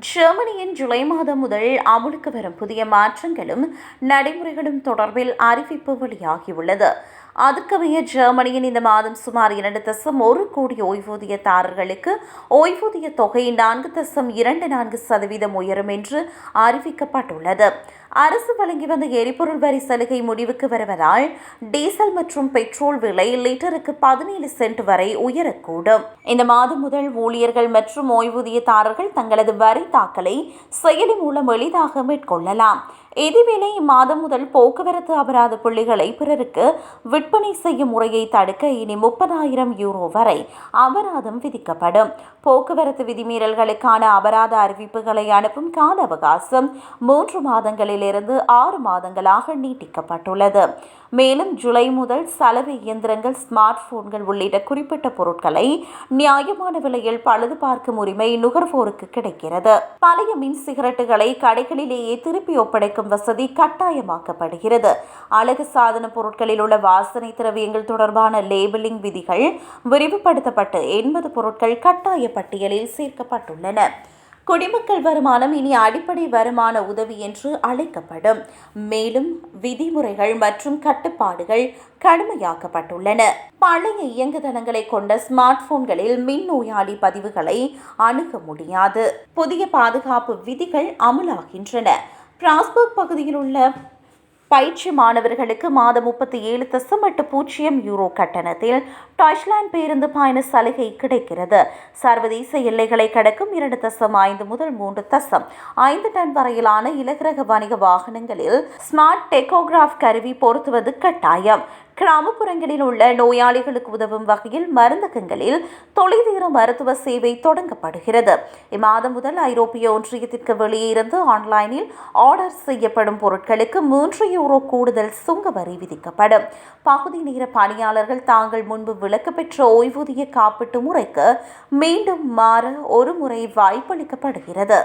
ஜெர்மனியின் ஜூலை மாதம் முதல் அமலுக்கு வரும் புதிய மாற்றங்களும் நடைமுறைகளும் தொடர்பில் அறிவிப்பு வெளியாகியுள்ளது. அதற்கமைய ஜெர்மனியின் இந்த மாதம் சுமார் 2.1 கோடி ஓய்வூதியதாரர்களுக்கு ஓய்வூதிய தொகை 4.24% உயரும் என்று அறிவிக்கப்பட்டுள்ளது. அரசு வழங்கி வந்த எரிபொருள் வரி சலுகை முடிவுக்கு வருவதால் டீசல் மற்றும் பெட்ரோல் விலை லிட்டருக்கு 17 சென்ட் வரை உயரக்கூடும். இந்த மாதம் முதல் ஊழியர்கள் மற்றும் ஓய்வூதியதாரர்கள் தங்களது வரி தாக்கலை செயலி மூலம் எளிதாக மேற்கொள்ளலாம். இதேவேளை இம்மாதம் முதல் போக்குவரத்து அபராத புள்ளிகளை பிறருக்கு விற்பனை செய்யும் முறையை தடுக்க இனி 30,000 யூரோ வரை அபராதம் விதிக்கப்படும். போக்குவரத்து விதிமீறல்களுக்கான அபராத அறிவிப்புகளை அனுப்பும் கால அவகாசம் 3 மாதங்களிலிருந்து 6 மாதங்களாக நீட்டிக்கப்பட்டுள்ளது. மேலும் ஜூலை முதல் சலவை இயந்திரங்கள், ஸ்மார்ட் போன்கள் உள்ளிட்ட குறிப்பிட்ட பொருட்களை நியாயமான விலையில் பழுது பார்க்கும் உரிமை நுகர்வோருக்கு கிடைக்கிறது. பழைய மின் சிகரெட்டுகளை கடைகளிலேயே திருப்பி ஒப்படைக்கும் வசதி கட்டாயமாக்கப்படுகிறது. அழகு சாதன பொருட்களில் உள்ள வாசனை திரவியங்கள் தொடர்பான லேபிளிங் விதிகள் விரிவுபடுத்தப்பட்டு 80 பொருட்கள் கட்டாய பட்டியலில் சேர்க்கப்பட்டுள்ளன. குடிமக்கள் வருமானம் இனி அடிப்படை வருமான உதவி என்று அழைக்கப்படும். மேலும் விதிமுறைகள் மற்றும் கட்டுப்பாடுகள் கடுமையாக்கப்பட்டுள்ளன. பழைய இயங்குதளங்களை கொண்ட ஸ்மார்ட் போன்களில் மின் நோயாளி பதிவுகளை அணுக முடியாது. புதிய பாதுகாப்பு விதிகள் அமலாகின்றன. பிராஸ்பர்க் பகுதியில் உள்ள பயிற்சி மாணவர்களுக்கு மாதம் 37.80 யூரோ கட்டணத்தில் டாய்ச்லாந்து பேருந்து பயண சலுகை கிடைக்கிறது. சர்வதேச எல்லைகளை கடக்கும் 2.5 முதல் 3.5 டன் வரையிலான இலகுரக வணிக வாகனங்களில் ஸ்மார்ட் டெகோகிராஃப் கருவி பொருத்துவது கட்டாயம். கிராமப்புறங்களில் உள்ள நோயாளிகளுக்கு உதவும் வகையில் மருந்தகங்களில் தொலைதூர மருத்துவ சேவை தொடங்கப்படுகிறது. இம்மாதம் முதல் ஐரோப்பிய ஒன்றியத்திற்கு வெளியே இருந்து ஆன்லைனில் ஆர்டர் செய்யப்படும் பொருட்களுக்கு 3 யூரோ கூடுதல் சுங்க வரி விதிக்கப்படும். பகுதி நேர பணியாளர்கள் தாங்கள் முன்பு விலக்கு பெற்ற ஓய்வூதிய காப்பீட்டு முறைக்கு மீண்டும் மாற ஒரு முறை வாய்ப்பளிக்கப்படுகிறது.